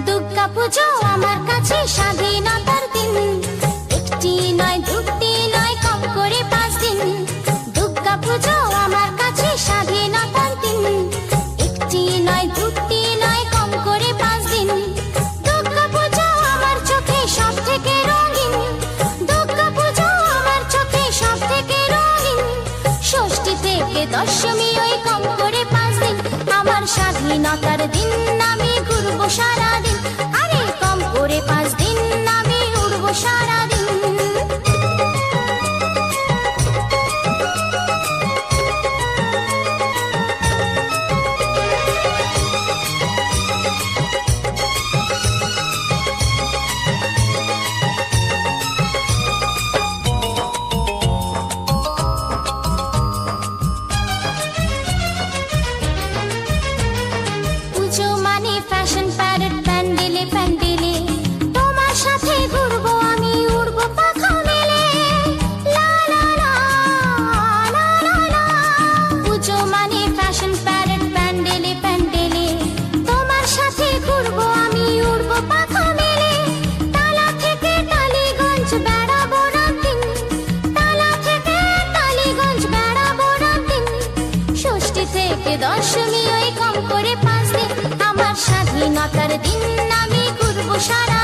দুর্গা পুজো আমার কাছে স্বাধীনতার দিন, একটি নয় দুটি নয় কম করে 5 দিন। দুর্গা পুজো আমার কাছে স্বাধীনতার দিন, একটি নয় দুটি নয় কম করে 5 দিন। দুর্গা পুজো আমার চোখে সব থেকে রঙিন, দুর্গা পুজো আমার চোখে সব থেকে রঙিন। ষষ্ঠী থেকে দশমী ওই কম করে 5 দিন, আমার স্বাধীনতার দিন আমি ঘুরবো সারাদিন। আরে কম করে 5 দিন আমি উড়বো সারাদিন। পুজো মানে ফ্যাশন প্যারেড, প্যান্ডেলে প্যান্ডেলে তোমার সাথে ঘুরবো আমি, উড়বো পাখা মেলে। লা লা লা লা লা লা। পুজো মানে ফ্যাশন প্যারেড, প্যান্ডেলে প্যান্ডেলে তোমার সাথে ঘুরবো আমি, উড়বো পাখা মেলে। তালা থেকে টালিগঞ্জ বেড়াবো রাতদিন, তালা থেকে টালিগঞ্জ বেড়াবো রাতদিন। ষষ্ঠী থেকে দশমী ওই কম করে 5 দিন, আমার স্বাধীনতার দিন আমি ঘুরবো সারা